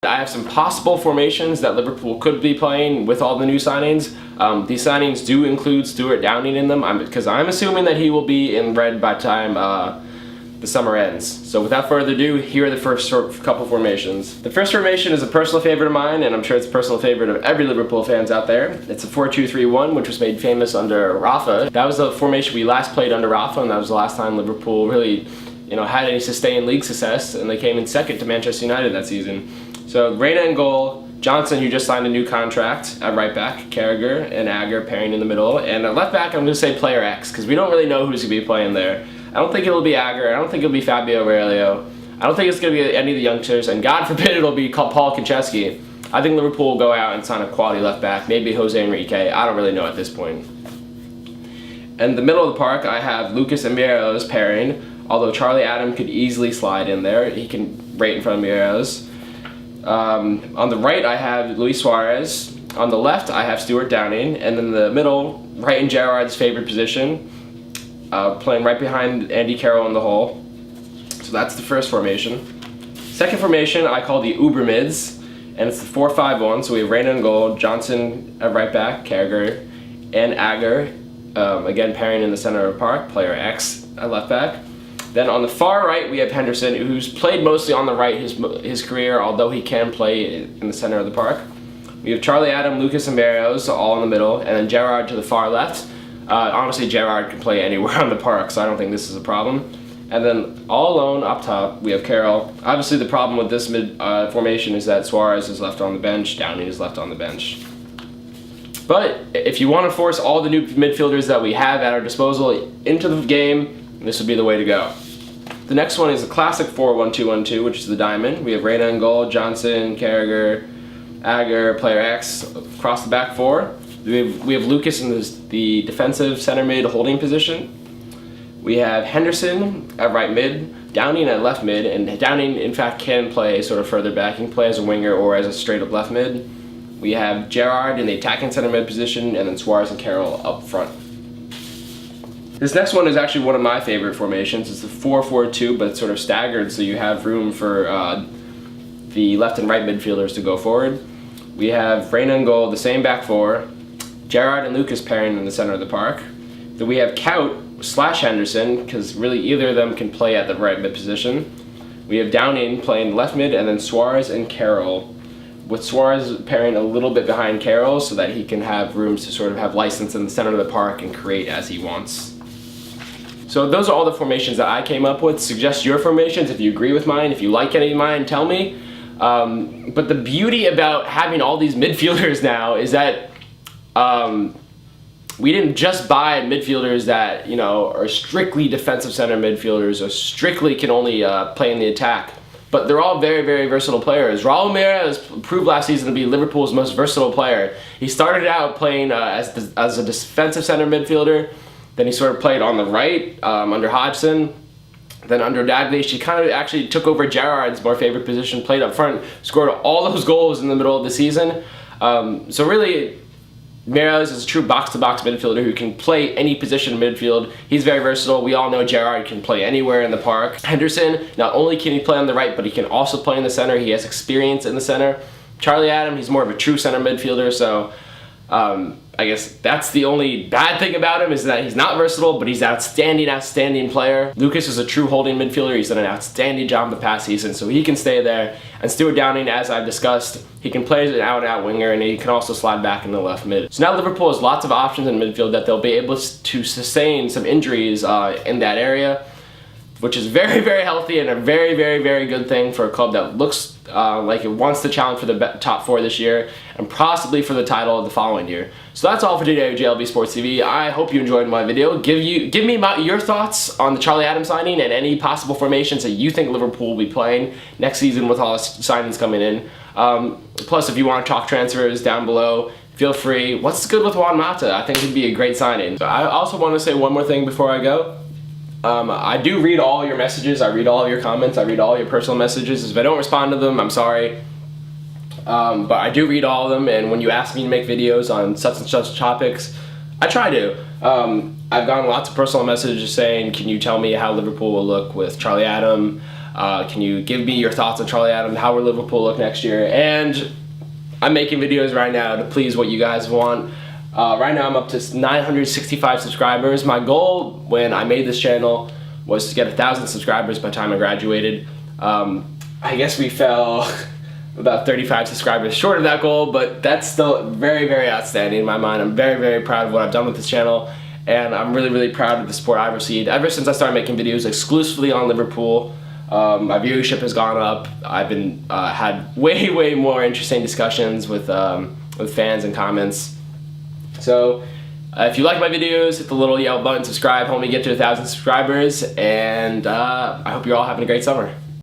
I have some possible formations that Liverpool could be playing with all the new signings. These signings do include Stuart Downing in them, because I'm assuming that he will be in red by the time the summer ends. So without further ado, here are the first couple formations. The first formation is a personal favorite of mine, and I'm sure it's a personal favorite of every Liverpool fans out there. It's a 4-2-3-1, which was made famous under Rafa. That was the formation we last played under Rafa, and that was the last time Liverpool really, had any sustained league success, and they came in second to Manchester United that season. So Reina in goal, Johnson, who just signed a new contract at right back, Carragher and Agger pairing in the middle, and at left back I'm going to say player X, because we don't really know who's going to be playing there. I don't think it'll be Agger, I don't think it'll be Fabio Aurelio, I don't think it's going to be any of the youngsters, and God forbid it'll be Paul Konchesky. I think Liverpool will go out and sign a quality left back, maybe Jose Enrique, I don't really know at this point. In the middle of the park I have Lucas and Mireles pairing, although Charlie Adam could easily slide in there, he can right in front of Mireles. On the right I have Luis Suarez, on the left I have Stuart Downing, and in the middle, right in Gerrard's favorite position, playing right behind Andy Carroll in the hole. So that's the first formation. Second formation I call the Uber Mids, and it's the 4-5-1, so we have Reina in goal, Johnson at right back, Carragher, and Agger, again pairing in the center of the park, player X at left back. Then on the far right we have Henderson, who's played mostly on the right his career, although he can play in the center of the park. We have Charlie Adam, Lucas and Mireles all in the middle, and then Gerrard to the far left. Honestly, Gerrard can play anywhere on the park, so I don't think this is a problem. And then all alone up top we have Carroll. Obviously the problem with this mid formation is that Suarez is left on the bench, Downing is left on the bench. But if you want to force all the new midfielders that we have at our disposal into the game, this would be the way to go. The next one is a classic 4-1-2-1-2, which is the diamond. We have Reina in goal, Johnson, Carragher, Agger, player X across the back four. We have Lucas in the defensive center mid holding position. We have Henderson at right mid, Downing at left mid, and Downing in fact can play sort of further back. He can play as a winger or as a straight up left mid. We have Gerrard in the attacking center mid position, and then Suarez and Carroll up front. This next one is actually one of my favorite formations. It's the 4-4-2, but it's sort of staggered, so you have room for the left and right midfielders to go forward. We have Reina in goal, the same back four, Gerrard and Lucas pairing in the center of the park. Then we have Kaut/Henderson, because really either of them can play at the right mid position. We have Downing playing left mid, and then Suarez and Carroll, with Suarez pairing a little bit behind Carroll so that he can have rooms to sort of have license in the center of the park and create as he wants. So those are all the formations that I came up with. Suggest your formations if you agree with mine. If you like any of mine, tell me. But the beauty about having all these midfielders now is that we didn't just buy midfielders that are strictly defensive center midfielders or strictly can only play in the attack. But they're all very, very versatile players. Raul Meireles proved last season to be Liverpool's most versatile player. He started out playing as a defensive center midfielder. Then he sort of played on the right under Hodgson. Then under Dalglish, he kind of actually took over Gerrard's more favorite position, played up front, scored all those goals in the middle of the season. So really, Meireles is a true box-to-box midfielder who can play any position in midfield. He's very versatile. We all know Gerrard can play anywhere in the park. Henderson, not only can he play on the right, but he can also play in the center. He has experience in the center. Charlie Adam, he's more of a true center midfielder, so I guess that's the only bad thing about him, is that he's not versatile, but he's an outstanding player. Lucas is a true holding midfielder. He's done an outstanding job the past season, so he can stay there. And Stuart Downing, as I've discussed, he can play as an out-and-out winger, and he can also slide back in the left mid. So now Liverpool has lots of options in midfield that they'll be able to sustain some injuries in that area, which is very, very healthy and a very, very, very good thing for a club that looks like it wants to challenge for the top four this year and possibly for the title of the following year. So that's all for today with JLB Sports TV. I hope you enjoyed my video. Give me your thoughts on the Charlie Adams signing and any possible formations that you think Liverpool will be playing next season with all the signings coming in. Plus, if you want to talk transfers down below, feel free. What's good with Juan Mata? I think he'd be a great signing. So I also want to say one more thing before I go. I do read all your messages, I read all of your comments, I read all your personal messages. If I don't respond to them, I'm sorry. But I do read all of them, and when you ask me to make videos on such and such topics, I try to. I've gotten lots of personal messages saying, can you tell me how Liverpool will look with Charlie Adam? Can you give me your thoughts on Charlie Adam? How will Liverpool look next year? And I'm making videos right now to please what you guys want. Right now I'm up to 965 subscribers. My goal when I made this channel was to get 1,000 subscribers by the time I graduated. I guess we fell about 35 subscribers short of that goal, but that's still very, very outstanding in my mind. I'm very, very proud of what I've done with this channel, and I'm really, really proud of the support I've received ever since I started making videos exclusively on Liverpool. My viewership has gone up. I've been had way, way more interesting discussions with fans and comments. So if you like my videos, hit the little yellow button, subscribe, help me get to 1,000 subscribers, and I hope you're all having a great summer.